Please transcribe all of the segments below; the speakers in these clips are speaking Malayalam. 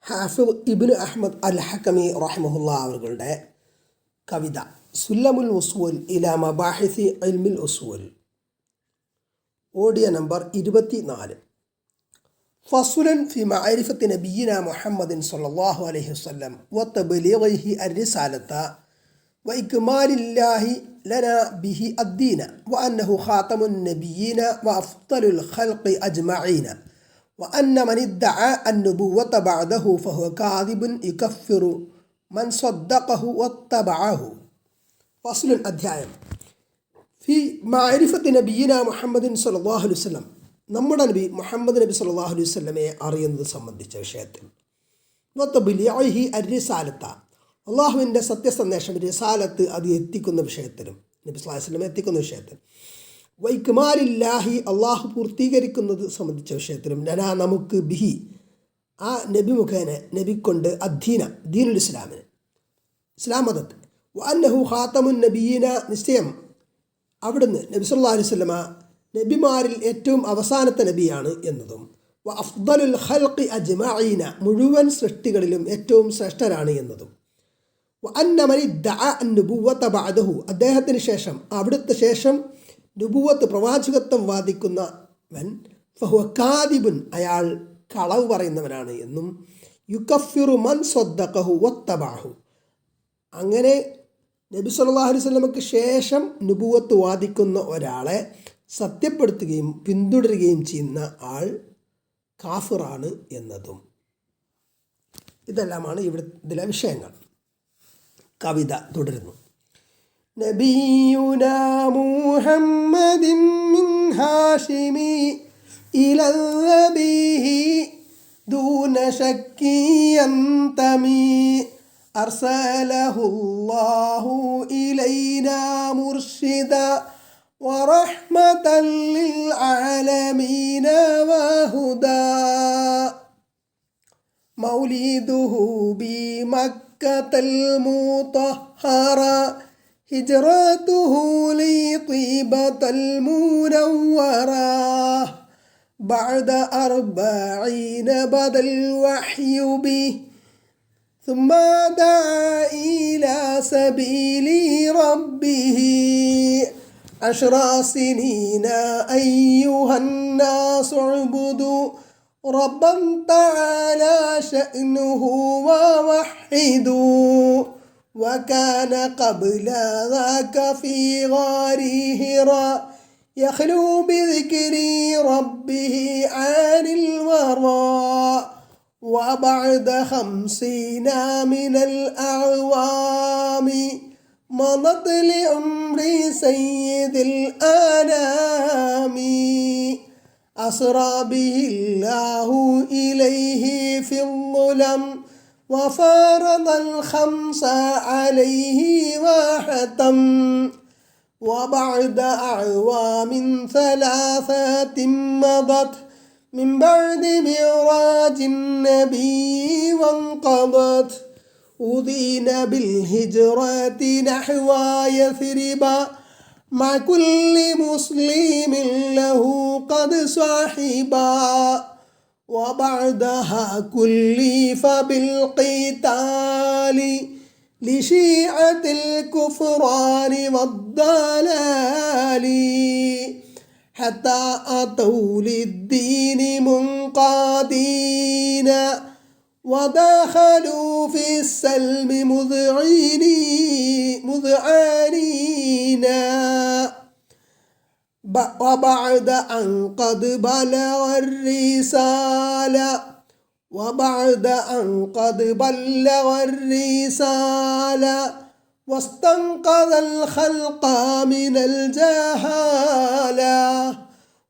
ഹാഫിദ് ഇബ്നു അഹ്മദ് അൽ ഹക്കമി റഹിമഹുല്ലാ അവരുടെ കവിത സുല്ലമുൽ ഉസൂൽ ഇലാ മബാഹിസി ഇൽമിൽ ഉസൂൽ, ഓഡിയോ നമ്പർ 24. ഫസ്ലുൻ ഫി മഅരിഫത്തി നബിയിന മുഹമ്മദിൻ സ്വല്ലല്ലാഹു അലൈഹി വസല്ലം വതബ്ലീഗിഹി അർരിസാലത വഇക്മാലില്ലാഹി ലനാ ബിഹി അദ്ദീന വഅന്നഹു ഖാതമുൻ നബിയ്യീന വഅഫ്ദലുൽ ഖൽഖി അജ്മഈന وأن من ادعى النبوة بعده فهو كاذب يكفر من صدقه واتبعه. فصل അധ്യായം ഫി മഅരിഫത്തി നബിയിന മുഹമ്മദിൻ സ്വല്ലല്ലാഹു അലൈഹി വസല്ലം, നമ്മുടെ നബി മുഹമ്മദ് നബി സ്വല്ലല്ലാഹു അലൈഹി വസല്ലമയെ അറിയുന്നത് സംബന്ധിച്ച വിഷയത്തിൽ. വതബ്ലീഗിഹി അർരിസാലത, അള്ളാഹുവിൻ്റെ സത്യസന്ദേശം റിസാലത്ത് അത് എത്തിക്കുന്ന വിഷയത്തിലും, നബി സ്വല്ലല്ലാഹു അലൈഹി വസല്ലം എത്തിക്കുന്ന വിഷയത്തിൽ. വൈക്മാലില്ലാഹി, അള്ളാഹു പൂർത്തീകരിക്കുന്നത് സംബന്ധിച്ച വിഷയത്തിലും. ലനാ, നമുക്ക്, ബിഹി, ആ നബി മുഖേന, നബി കൊണ്ട്, അദ്ദീന, ദീനുൽ ഇസ്ലാമിന്, ഇസ്ലാം മതത്തെ. വഅന്നഹു ഖാതമുൻ നബിയ്യീന, നിശ്ചയം അവിടുന്ന് നബി സല്ലല്ലാഹു അലൈഹി വസല്ലമ നബിമാരിൽ ഏറ്റവും അവസാനത്തെ നബിയാണ് എന്നതും. വഅഫ്ദലുൽ ഖൽഖി അജ്മഈന, മുഴുവൻ സൃഷ്ടികളിലും ഏറ്റവും ശ്രേഷ്ഠരാണ് എന്നതും. വഅന്ന മൻ ഇദ്ദഅ അൻ-നുബുവ്വത ബഅദഹു, അദ്ദേഹത്തിന് ശേഷം, അവിടുത്തെ ശേഷം നുബുവത്ത്, പ്രവാചകത്വം വാദിക്കുന്നവൻ, ഫഹുവ കാദിബുൻ, അയാൾ കളവ് പറയുന്നവനാണ് എന്നും. യുകഫിറു മൻ സ്വദ്ദഖഹു വത്തബഅഹു, അങ്ങനെ നബി സല്ലല്ലാഹു അലൈഹി വസല്ലമക്ക് ശേഷം നുബുവത്ത് വാദിക്കുന്ന ഒരാളെ സത്യപ്പെടുത്തുകയും പിന്തുടരുകയും ചെയ്യുന്ന ആൾ കാഫിറാണ് എന്നതും. ഇതെല്ലാമാണ് ഇതിലെ വിഷയങ്ങൾ. കവിത തുടരുന്നു. നബിയുനാ മുഹമ്മദിൻ മിൻ ഹാഷിമി ഇലൽ നബിഹി ദൂന ശക്കി യന്തമി അർസലഹുല്ലാഹു ഇലൈനാ മുർഷിദ വറഹ്മതൻ ലിൽ ആലമീന വഹുദാ മൗലിദുഹു ബി മക്കത്തൽ മുതഹറ ഹിജ്റതുഹു ലി ത്വീബത്തൽ മുനവ്വറ ബഅദ 40 ബദൽ വഹ്യു ബി ثم دعا إلى سبيل ربه 10 سنين أيها الناس اعبدوا ربا تعالى شأنه ووحدوا وكان قبل ذاك في غار هراء يخلو بذكر ربه عن الورى وبعد 50 من الأعوام مضت لعمر سيد الآنام أسرى به الله إليه في الظلم وفارض 5 عليه وحتم وبعد أعوام 3 مضت من بعد معراج النبي وانقضت أذين بالهجرة نحو يثرب مع كل مسلم له قد صاحبا وبعدها كلف بالقتال لشيعة الكفران والضلال حتى أتوا للدين منقادين ودخلوا في السلم مذعنين وبعد أن قد بلغ الرسالة واستنقذ الخلق من الجهالة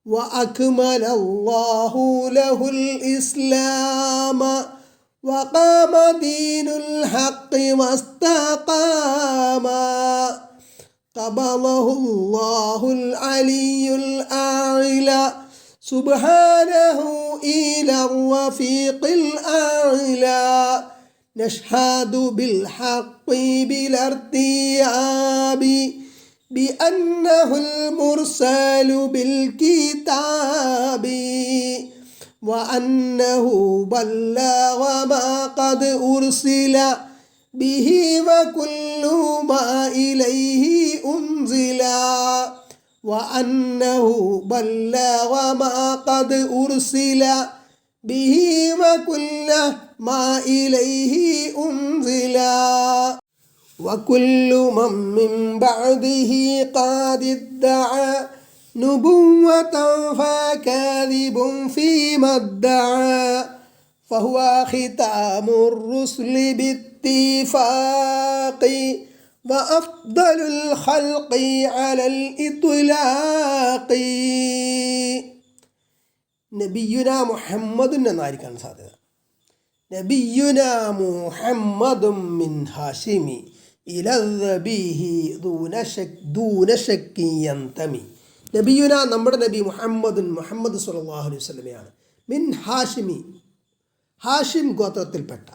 وأكمل الله له الإسلام وقام دين الحق واستقام قبضه الله العلي الأعلى سبحانه إلى الرفيق الأعلى نشهد بالحق بلا ارتياب بأنه المرسل بالكتاب وأنه بلغ ما قد أرسل به وكل ما إليه أنزل وأنه بلغ ما قد أرسل به وكل ما إليه أنزل وكل من بعده قد ادعى نبوة فكاذب فيما ادعى فهو ختام الرسل باتفاق وأفضل الخلق على الإطلاق. നബിയുന മുഹമ്മദുൻ എന്നായിരിക്കാൻ സാധ്യത. നബിയുന മുഹമ്മദും മിൻ ഹാഷിമി ഇലദ്ദബീഹി ദൂന ശക്കി യന്തമി. നബിയുന നമ്മുടെ നബി മുഹമ്മദുൻ മുഹമ്മദ് സ്വല്ലല്ലാഹു അലൈഹി വസല്ലമയാണ്. മിൻ ഹാഷിമി ഹാഷിം ഗോത്രത്തിൽപ്പെട്ട,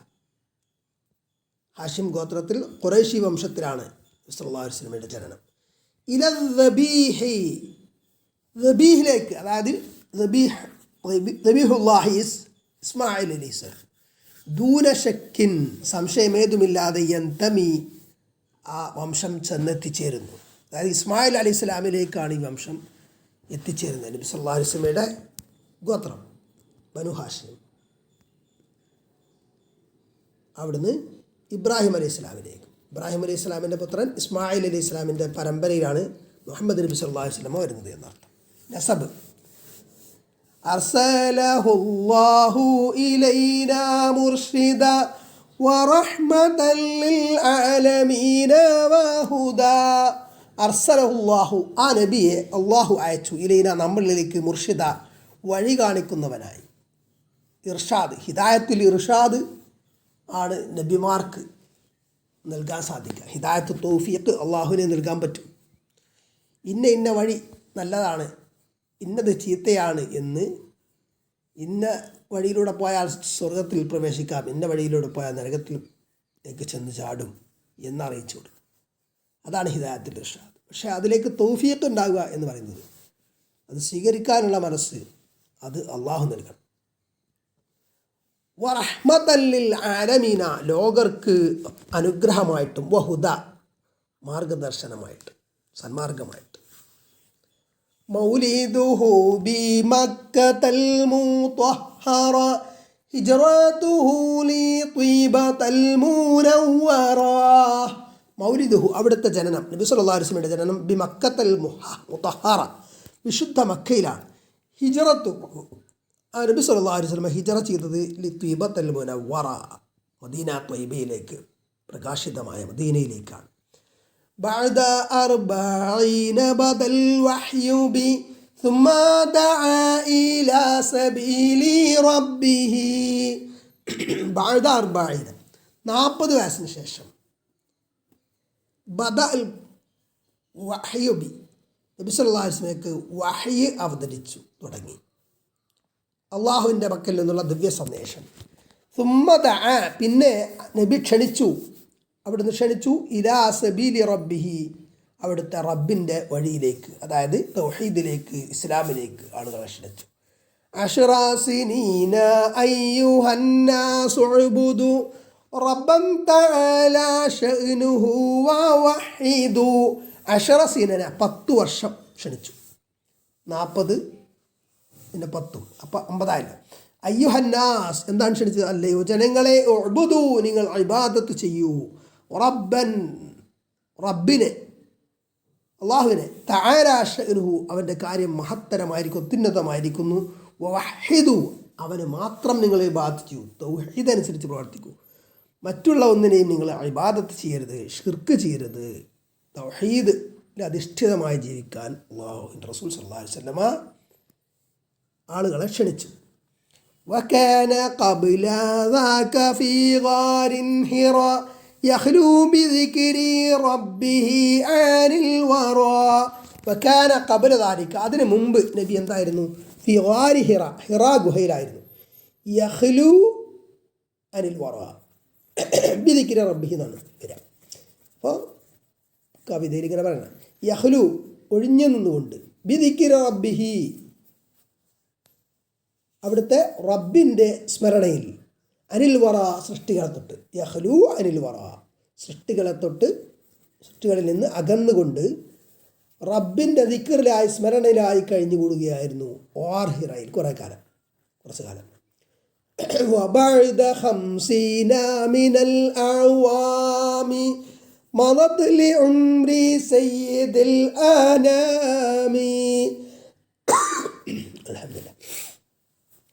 ഹാഷിം ഗോത്രത്തിൽ ഖുറൈശി വംശത്തിലാണ് സ്വല്ലല്ലാഹു അലൈഹി വസല്ലമയുടെ ജനനം. ഇലദ്ദബീഹി ദബീഹിലേക്ക്, അതായത് ദബീഹുല്ലാഹി ഇസ്മായിൽ അലൈഹിസ്സലാം. ദൂന ശക്കിൻ സംശയമേതുമില്ലാതെ യന്തമി ആ വംശം ചെന്നെത്തിച്ചേരുന്നു. അതായത് ഇസ്മായിൽ അലൈഹി സ്വലാമിലേക്കാണ് ഈ വംശം എത്തിച്ചേരുന്നത്. നബി സല്ലല്ലാഹു അലൈഹി വസല്ലമയുടെ ഗോത്രം ബനു ഹാഷിം. അവിടുന്ന് ഇബ്രാഹിം അലൈഹി സ്വലാമിലേക്ക്, ഇബ്രാഹിം അലൈഹി സ്വലാമിൻ്റെ പുത്രൻ ഇസ്മായിൽ അലൈഹി സ്വലാമിൻ്റെ പരമ്പരയിലാണ് മുഹമ്മദ് നബി സല്ലല്ലാഹു അലൈഹി വസല്ലമ വരുന്നത് എന്നർത്ഥം. നസബ് അർസലഹുല്ലാഹു ഇലൈനാ മുർഷിദ വറഹ്മതൻ ലിൽ ആലമീന വഹുദാ. അർസലഹുല്ലാഹു, ആ നബിയെ അള്ളാഹു അയച്ചു, ഇലൈന നമ്മളിലേക്ക്, മുർഷിദ വഴി കാണിക്കുന്നവനായി. ഇർഷാദ്, ഹിദായത്തുൽ ഇർഷാദ് ആണ് നബിമാർക്ക് നൽകാൻ സാധിക്കുക. ഹിദായത്ത് തൗഫീഖ് അള്ളാഹുവിനെ നൽകാൻ പറ്റും. ഇന്ന വഴി നല്ലതാണ്, ഇന്നത് ചീത്തയാണ് എന്ന്, ഇന്ന വഴിയിലൂടെ പോയാൽ സ്വർഗത്തിൽ പ്രവേശിക്കാം, ഇന്ന വഴിയിലൂടെ പോയാൽ നരകത്തിലേക്ക് ചെന്ന് ചാടും എന്നറിയിച്ചു കൊടുക്കും. അതാണ് ഹിദായത്തുൽ ഇർഷാദ്. പക്ഷേ അതിലേക്ക് തൗഫീഖ് ഉണ്ടാകുക എന്ന് പറയുന്നത്, അത് സ്വീകരിക്കാനുള്ള മനസ്സ്, അത് അള്ളാഹു നൽകണം. വറഹ്മതൻ ലിൽ ആലമീന, ലോകർക്ക് അനുഗ്രഹമായിട്ടും, വഹുദ മാർഗദർശനമായിട്ടും, സന്മാർഗമായിട്ടും. മൗലിദുഹു ബി മക്കത്തൽ മുത്വഹറ ഹിജ്റതുഹു ലി ത്വീബത്തൽ മുനവ്വറ. മൗലിദുഹു, അവിടുത്തെ ജനനം, നബി സല്ലല്ലാഹു അലൈഹി വസല്ലമയുടെ ജനനം, ബി മക്കത്തൽ മുത്വഹറ, വിശുദ്ധ മക്കയിലാണ്. ഹിജ്റതുഹു, നബി സല്ലല്ലാഹു അലൈഹി വസല്ലമ ഹിജ്റ ചെയ്തത് ലി ത്വീബത്തൽ മുനവ്വറ, മദീന ത്വയ്ബയിലേക്ക്, പ്രകാശിതമായ മദീനയിലേക്കാണ്. بعد 40 بدا الوحي بي ثم دعا إلى سبيل ربه. بعد 40, 40 വയസ്സിന് ശേഷം, ബദ അൽ വഹ്യു ബി, നബി സല്ലല്ലാഹു അലൈഹി വസല്ലമയ്ക്ക് വഹ്യ് അവതരിച്ചു തുടങ്ങി, അള്ളാഹുവിൻ്റെ പക്കൽ നിന്നുള്ള ദിവ്യ സന്ദേശം. സുമ്മ ദഅ, പിന്നെ നബി ക്ഷണിച്ചു, അവിടുന്ന് ക്ഷണിച്ചു, ഇലാ സബീലി റബ്ബിഹി, അവിടുത്തെ റബ്ബിൻ്റെ വഴിയിലേക്ക്, അതായത് തൗഹീദിലേക്ക്, ഇസ്ലാമിലേക്ക് ആളുകളെ ക്ഷണിച്ചു. അശ്റാസിനീന അയ്യുഹന്നാസു ഉബ്ദു റബ്ബൻ തആല ശഅ്നുഹു വവഹിദു. അശ്റസീന 10 വർഷം ക്ഷണിച്ചു. 40 പിന്നെ 10, അപ്പം 50. അയ്യുഹന്നാസ്, എന്താണ് ക്ഷണിച്ചത്? അല്ലയോ ജനങ്ങളെ, ഉഅ്ബുദു, നിങ്ങൾ ഇബാദത്ത് ചെയ്യൂ, റബ്ബൻ, റബ്ബിനെ, അള്ളാഹുവിനെ, തആല ശഅ്നുഹു, അവൻ്റെ കാര്യം മഹത്തരമായിരിക്കും, അത്യുന്നതമായിരിക്കുന്നു, വവഹിദു, അവന് മാത്രം നിങ്ങൾ ഇബാദത്ത് ചെയ്യൂ, തൗഹീദ് അനുസരിച്ച് പ്രവർത്തിക്കൂ, മറ്റുള്ള ഒന്നിനെയും നിങ്ങൾ ഇബാദത്ത് ചെയ്യരുത്, ഷിർക്ക് ചെയ്യരുത്, തൗഹീദിൽ അധിഷ്ഠിതമായി ജീവിക്കാൻ അല്ലാഹുവിൻ്റെ റസൂൽ സല്ലല്ലാഹു അലൈഹി വസല്ലമ ആളുകളെ ക്ഷണിച്ചു. وكان قبل ذاك في غار حراء يخلو بذكر ربه عن الورى. وكان قبل ذلك, അതിന് മുമ്പ് നബി എന്തായിരുന്നു? ഫി ഗാരി ഹിറ, ഹിറാ ഗുഹയിലായിരുന്നു. യഖ്ലു അനിൽ വറ, ബിദിക്രി റബ്ബിഹി എന്നാണ് വരിക. അപ്പോൾ കവിതയിൽ ഇങ്ങനെ പറയണം, യഖ്ലു, ഒഴിഞ്ഞു നിന്നുകൊണ്ട്, ബിദിക്രി റബ്ബിഹി, അവിടുത്തെ റബ്ബിൻ്റെ സ്മരണയിൽ, അനിൽ വറ സൃഷ്ടികളെ തൊട്ട്, യഹ്ലു അനിൽ വറ സൃഷ്ടികളിൽ നിന്ന് അകന്നുകൊണ്ട് റബ്ബിൻ്റെ ദിക്റിലായി സ്മരണയിലായി കഴിഞ്ഞുകൂടുകയായിരുന്നു ഓർഹിറയിൽ കുറച്ച് കാലം. وبعد 50 من الأعوام مضت لعمر سيد الأنام الحمد لله.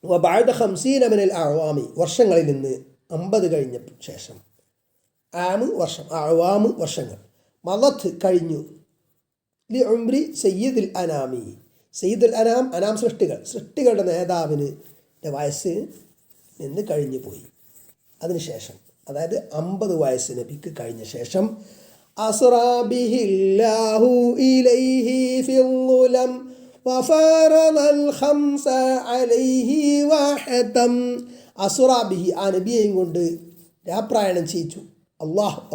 وبعد 50 من الأعوام വർഷങ്ങളിൽ നിന്ന് 50 കഴിഞ്ഞ ശേഷം, ആമ് വർഷം, അഅ്വാമ് വർഷങ്ങൾ, മളത്ത് കഴിഞ്ഞു, ലി ഉംരി സയ്യിദുൽ അനാമി, സയ്യിദുൽ അനാം, അനാം സൃഷ്ടികളുടെ നേതാവിന് വയസ്സ് നിന്ന് കഴിഞ്ഞു പോയി. അതിനുശേഷം, അതായത് 50 വയസ്സ് നബിക്ക് കഴിഞ്ഞ ശേഷം, അസ്റാ ബിഹില്ലാഹു ഇലൈഹി ഫിദ്ദുലം വഫറദൽ ഖംസ അലൈഹി വഹതം. അസ്റാ ബിഹി, ആ നബിയെയും കൊണ്ട് രാപ്രായണം ചെയ്യിച്ചു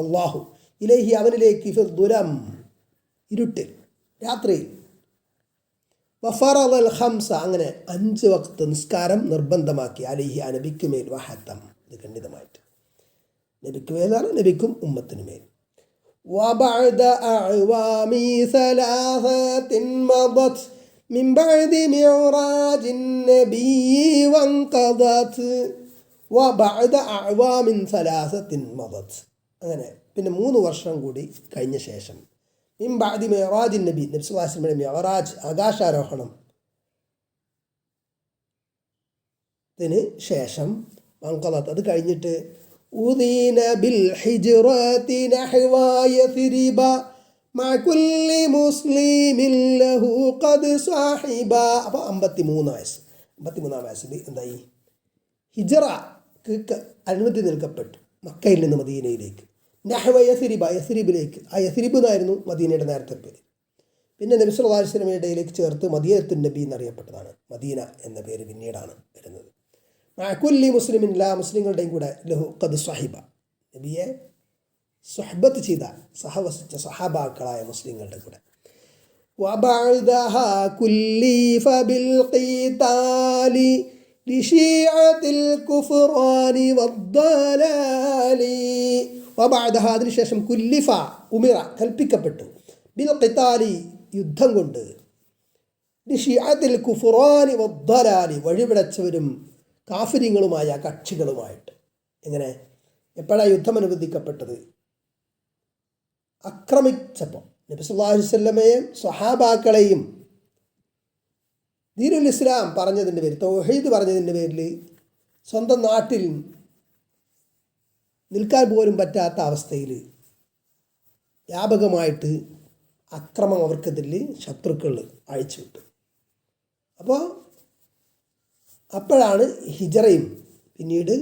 അല്ലാഹു ഇലൈഹി, അവനിലേക്ക്, ഫിദ്ദുലം ഇരുട്ടിൽ, രാത്രിയിൽ, വഫറദൽ ഖംസ, അങ്ങനെ 5 വക്ത് നിസ്കാരം നിർബന്ധമാക്കി, അലൈഹി, ആ നബിക്ക് മേൽ, വഹതം, ഇത് ഖണ്ഡിതമായിട്ട്, നബിക്ക് മേലാണ്, നബിക്കും ഉമ്മത്തിനു മേൽ. വബഅദ അഅ്വാമി സലാസത്തിൻ മദത് മിൻ ബഅദി മിഅ്റാജിൻ നബി വൻഖദത്. വബഅദ അഅ്വാമിൻ സലാസത്തിൻ മദത്, അങ്ങനെ പിന്നെ 3 വർഷം കൂടി കഴിഞ്ഞ ശേഷം, മിൻ ബഅദി മിഅ്റാജിൻ നബി, നബി സല്ലല്ലാഹു അലൈഹി വസല്ലം മിഅ്റാജ്, ആകാശാരോഹണം ത്തിന് ശേഷം, വൻഖദത്, അത് കഴിഞ്ഞിട്ട്, ഉദീന ബിൽ ഹിജ്റതി നഹ്വ യസ്രിബ മഅ കുല്ലി മുസ്ലിമിൻ ലഹു ഖദ് സാഹിബ. അപ്പോൾ 53 വയസ്സിൽ എന്തായി? ഹിജ്റക്ക് അനുമതി നൽകപ്പെട്ടു, മക്കയിൽ നിന്ന് മദീനയിലേക്ക്. നഹ്വ യസ്രിബ, യസ്രിബിലേക്ക്, ആ യസ്രിബ് എന്നായിരുന്നു മദീനയുടെ നേരത്തെ പേര്. പിന്നെ നബി സല്ലല്ലാഹു അലൈഹി വസല്ലമയുടെ ഇടയിലേക്ക് ചേർത്ത് മദീനത്തുൻ നബി എന്നറിയപ്പെട്ടതാണ്. മദീന എന്ന പേര് പിന്നീടാണ് വരുന്നത്. കുല്ലി മുസ്ലിമിൻ, എല്ലാ മുസ്ലിങ്ങളുടെയും കൂടെ, ലഹു ഖദ് സ്വഹിബ, നബിയെ സുഹബത്ത് ചെയ്ത, സഹവസിച്ച സഹാബാക്കളായ മുസ്ലിങ്ങളുടെ കൂടെ. വബഅദഹാ കുല്ലിഫ ബിൽ ഖിതാലി ലിശീഅത്തിൽ കുഫ്റാനി വദ്ദലാലി. വബഅദഹാ, അതിനുശേഷം, കുല്ലിഫ, ഉമിറ, കൽപ്പിക്കപ്പെട്ടു, ബിൽ ഖിതാലി, യുദ്ധം കൊണ്ട്, ലിശീഅത്തിൽ കുഫ്റാനി വദ്ദലാലി, വഴിപിഴച്ചവരും കാഫിര്യങ്ങളുമായ കക്ഷികളുമായിട്ട്. എങ്ങനെ, എപ്പോഴാണ് യുദ്ധം അനുവദിക്കപ്പെട്ടത്? ആക്രമിച്ചപ്പോൾ നബി സല്ലല്ലാഹു അലൈഹി വസല്ലമയെയും സ്വഹാബാക്കളെയും ദീനുൽ ഇസ്ലാം പറഞ്ഞതിൻ്റെ പേരിൽ, തൗഹീദ് പറഞ്ഞതിൻ്റെ പേരിൽ സ്വന്തം നാട്ടിൽ നിൽക്കാൻ പോലും പറ്റാത്ത അവസ്ഥയിൽ വ്യാപകമായിട്ട് അക്രമം അവർക്കെതിരിൽ ശത്രുക്കൾ അഴിച്ചുവിട്ടു. അപ്പോഴാണ് ഹിജറയും പിന്നീട്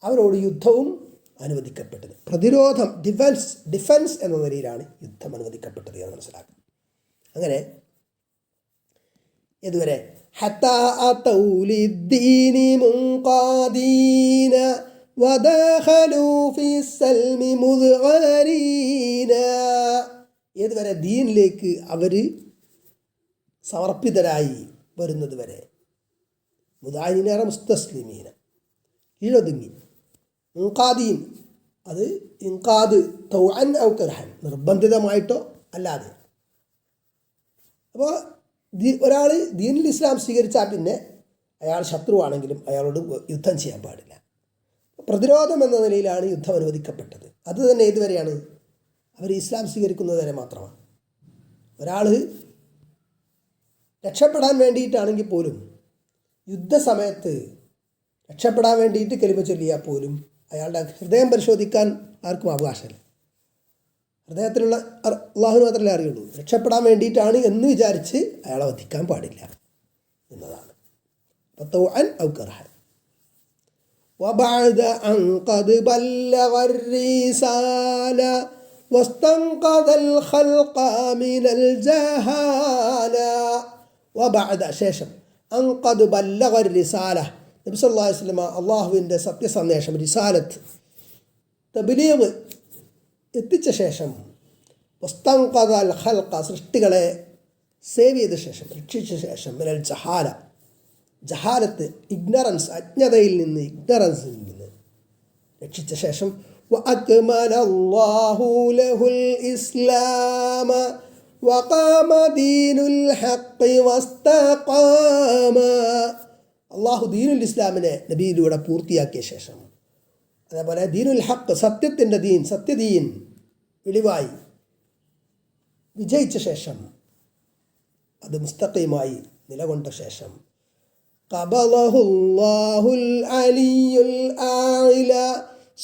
അവരോട് യുദ്ധവും അനുവദിക്കപ്പെട്ടത്. പ്രതിരോധം, ഡിഫൻസ് എന്ന നിലയിലാണ് യുദ്ധം അനുവദിക്കപ്പെട്ടത് എന്ന് മനസ്സിലാക്കാം. അങ്ങനെ ഇതുവരെ ഹത്താ തൗലിദ്ദീനി മുൻഖാദീന വദഖലു ഫിസ്സൽമി മുദ്ഗരീന, ഏതുവരെ? ദീനിലേക്ക് അവർ സമർപ്പിതരായി വരുന്നത് വരെ. മുദാഹിനേറെ മുസ്തസ്ലിമീന, കീഴൊതുങ്ങി. മുൻഖാദീൻ, അത് ഇൻഖാദ് തൗഅൻ ഔ കർഹൻ, നിർബന്ധിതമായിട്ടോ അല്ലാതെ. അപ്പോൾ ഒരാൾ ദീനുൽ ഇസ്ലാം സ്വീകരിച്ചാൽ പിന്നെ അയാൾ ശത്രുവാണെങ്കിലും അയാളോട് യുദ്ധം ചെയ്യാൻ പാടില്ല. പ്രതിരോധം എന്ന നിലയിലാണ് യുദ്ധം അനുവദിക്കപ്പെട്ടത്. അത് തന്നെ ഏതുവരെയാണ്? അവർ ഇസ്ലാം സ്വീകരിക്കുന്നത് വരെ മാത്രമാണ്. ഒരാൾ രക്ഷപ്പെടാൻ വേണ്ടിയിട്ടാണെങ്കിൽ പോലും, യുദ്ധസമയത്ത് രക്ഷപ്പെടാൻ വേണ്ടിയിട്ട് കലിമ ചൊല്ലിയാൽ പോലും അയാളുടെ ഹൃദയം പരിശോധിക്കാൻ ആർക്കും അവകാശമില്ല. ഹൃദയത്തിലുള്ള അള്ളാഹുവിന് മാത്രമേ അറിയുള്ളൂ. രക്ഷപ്പെടാൻ വേണ്ടിയിട്ടാണ് എന്ന് വിചാരിച്ച് അയാളെ വധിക്കാൻ പാടില്ല എന്നതാണ്. തൗഅൻ ഔ കർഹൻ. وبعد أن قد بلغ الرسالة واستنقذ الخلق من الجهالة. وبعد ശേഷം أن قد بلغ الرسالة, നബി സല്ലല്ലാഹു അലൈഹി വസല്ലം അള്ളാഹുവിൻ്റെ സത്യസന്ദേശം, റിസാലത്ത്, തബ്ലീഗ് എത്തിച്ച ശേഷം, വസ്തൻഖദ അൽ ഖൽഖ, സൃഷ്ടികളെ സേവ് ചെയ്ത ശേഷം, രക്ഷിച്ച ശേഷം, മിനൽ ജഹാല, ജഹാലത്ത്, ഇഗ്നറൻസ്, അജ്ഞതയിൽ നിന്ന്, ഇഗ്നറൻസിൽ നിന്ന് രക്ഷിച്ച ശേഷം وأكمل الله له الإسلام وقام دين الحق واستقام. അള്ളാഹു ദീനുൽ ഇസ്ലാമിനെ നബിയിലൂടെ പൂർത്തിയാക്കിയ ശേഷം, അതേപോലെ ദീനുൽ ഹക്ക്, സത്യത്തിൻ്റെ ദീൻ, സത്യദീൻ വെളിവായി വിജയിച്ച ശേഷം, അത് മുസ്തഖീമായി നിലകൊണ്ട ശേഷം, ഖബലഹുല്ലാഹുൽ അലിയുൽ ആഇല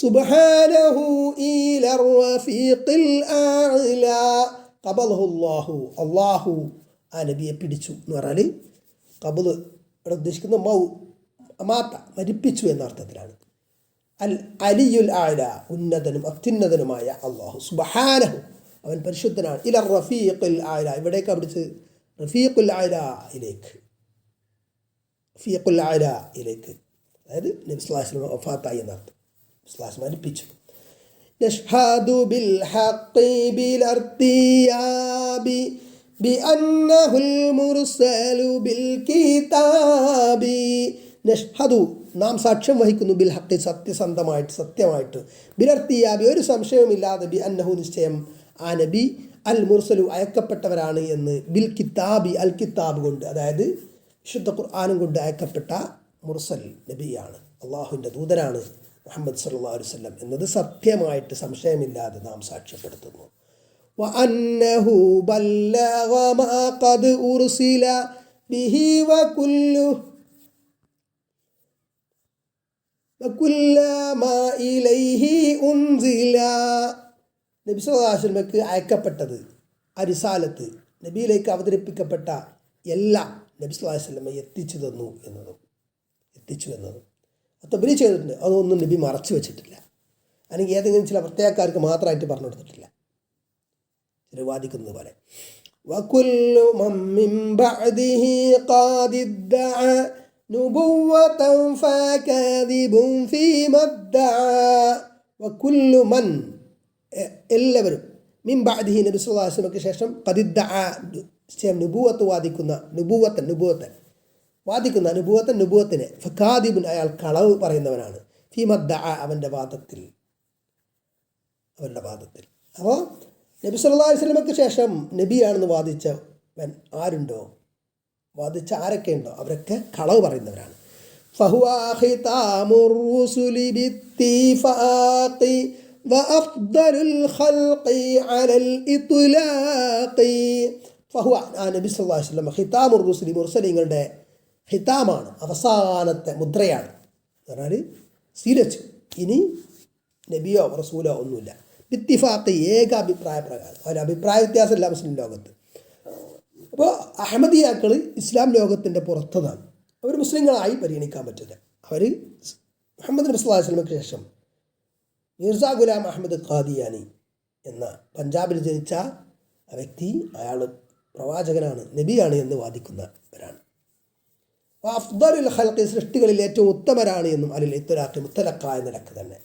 സുബ്ഹാനഹു ഇലർ റഫീഖിൽ ആഇല. ഖബലഹുല്ലാഹു, അള്ളാഹു ആ നബിയെ പിടിച്ചു എന്ന് പറഞ്ഞാൽ, ഖബൽ ഇവിടെ ഉദ്ദേശിക്കുന്ന അമാത്ത, മരിപ്പിച്ചു എന്ന അർത്ഥത്തിലാണ്. അൽ അലിയുൽ ആഇല, ഉന്നതനും അത്യുന്നതനുമായ അള്ളാഹു. സുബ്ഹാനഹു, അവൻ പരിശുദ്ധനാണ്. ഇലർ റഫീഖിൽ ആഇല, ഇവിടേക്ക് പിടിച്ച് റഫീഖുൽ ആഇലയിലേക്ക്, റഫീഖുൽ ആഇലയിലേക്ക്, അതായത് നബി സ്വല്ലല്ലാഹു അലൈഹി വസല്ലം വഫാത്തായി എന്നർത്ഥം. സ്വല്ലല്ലാഹു മരിപ്പിച്ചു. നഷ്ഹദു ബിൽ ഹഖി ബിൽ ഇർതിയാബി ബിഅന്നഹുൽ മുർസലു ബിൽ കിതാബി. നഷ്ഹദു, നാം സാക്ഷ്യം വഹിക്കുന്നു, ബിൽ ഹഖി, സത്യസന്ധമായിട്ട്, സത്യമായിട്ട്, ബിൽ ഇർതിയാബി, ഒരു സംശയവുമില്ലാതെ, ബി അന്നഹു, നിശ്ചയം, ആ നബി, അൽ മുർസലു, അയക്കപ്പെട്ടവരാണ് എന്ന്, ബിൽ കിതാബി, അൽ കിതാബ് കൊണ്ട്, അതായത് വിശുദ്ധ ഖുർആനും കൊണ്ട് അയക്കപ്പെട്ട മുർസൽ നബിയാണ്, അള്ളാഹുവിൻ്റെ ദൂതനാണ് മുഹമ്മദ് സല്ലല്ലാഹു അലൈഹി വസല്ലം എന്നത് സത്യമായിട്ട്, സംശയമില്ലാതെ നാം സാക്ഷ്യപ്പെടുത്തുന്നു. വഅന്നഹു ബല്ലഗ മാ ഖദ് ഉർസില ബിഹി വകുല്ലമാ ഇലൈഹി ഉൻസില. നബി സല്ലല്ലാഹു അലൈഹി വസല്ലമക്ക് അയക്കപ്പെട്ടത്, ആ റിസാലത്ത്, നബിയിലേക്ക് അവതരിപ്പിക്കപ്പെട്ട എല്ലാം നബി സല്ലല്ലാഹു അലൈഹി വസല്ലമ എത്തിച്ചു എന്നതും തബ്ലീഗ് ചെയ്തിട്ടുണ്ട്. അതൊന്നും നബി മറച്ചു വെച്ചിട്ടില്ല, അല്ലെങ്കിൽ ഏതെങ്കിലും ചില പ്രത്യേകക്കാർക്ക് മാത്രമായിട്ട് പറഞ്ഞു കൊടുത്തിട്ടില്ല. ചില വാദിക്കുന്നത് പോലെ, വകുല്ലു മൻ മിൻ ബഅദിഹി ഖാദി ദഅ നുബുവതൻ ഫകദിബുൻ ഫീമാ ദഅ. വകുല്ലു മൻ, എല്ലാവരും, മിൻ ബഅദിഹി, നബി സല്ലല്ലാഹു അലൈഹി വസല്ലമക്ക് ശേഷം, ഖദി ദഅ, നുബുവത്ത് വാദിക്കുന്ന, നുബുവത്തിനെ, ഫകാദിബുൻ, അയാൾ കളവ് പറയുന്നവനാണ്, ഫീമാ ദഅ, അവൻ്റെ വാദത്തിൽ. അപ്പോൾ നബി സല്ലല്ലാഹു അലൈഹി വസല്ലമക്ക് ശേഷം നബിയാണെന്ന് വാദിച്ചവൻ ആരുണ്ടോ, വാദിച്ച ആരൊക്കെയുണ്ടോ, അവരൊക്കെ കളവ് പറയുന്നവരാണ്. ഫഹുവ ഖിതാമുർ റുസുലി ബിത്തിഫാഖി വഅഫ്ദലുൽ ഖൽഖി അലൽ ഇത്ലാഖി. ഫഹുവ, ആ നബി സല്ലല്ലാഹു അലൈഹി വസല്ലം, ഖിതാമുർ റുസുലി, മുർസലീങ്ങളുടെ ഖിതാമാണ്, അവസാനത്തെ മുദ്രയാണ്. പറഞ്ഞാൽ സീലച്ചു, ഇനി നബിയോ റസൂലോ ഒന്നുമില്ല. ബിത്തിഫാഖി, ഏക അഭിപ്രായ പ്രകാരം, ഒരു അഭിപ്രായ വ്യത്യാസമില്ല മുസ്ലിം ലോകത്ത്. അപ്പോൾ അഹമ്മദിയാക്കൾ ഇസ്ലാം ലോകത്തിൻ്റെ പുറത്തതാണ്, അവർ മുസ്ലിങ്ങളായി പരിഗണിക്കാൻ പറ്റില്ല. അവർ മുഹമ്മദ് നബി സല്ലല്ലാഹു അലൈഹി വസല്ലമക്ക് ശേഷം മിർസ ഗുലാം അഹമ്മദ് ഖാദിയാനി എന്ന പഞ്ചാബിൽ ജനിച്ച ആ വ്യക്തി, അയാൾ പ്രവാചകനാണ്, നബിയാണ് എന്ന് വാദിക്കുന്നവരാണ്. അഫ്ദലുൽ ഖൽഖി, സൃഷ്ടികളിൽ ഏറ്റവും ഉത്തമരാണ് എന്നും, അലിൽ ഇത്ലാഖ്, മുത്തലഖ എന്ന നിലക്ക് തന്നെ.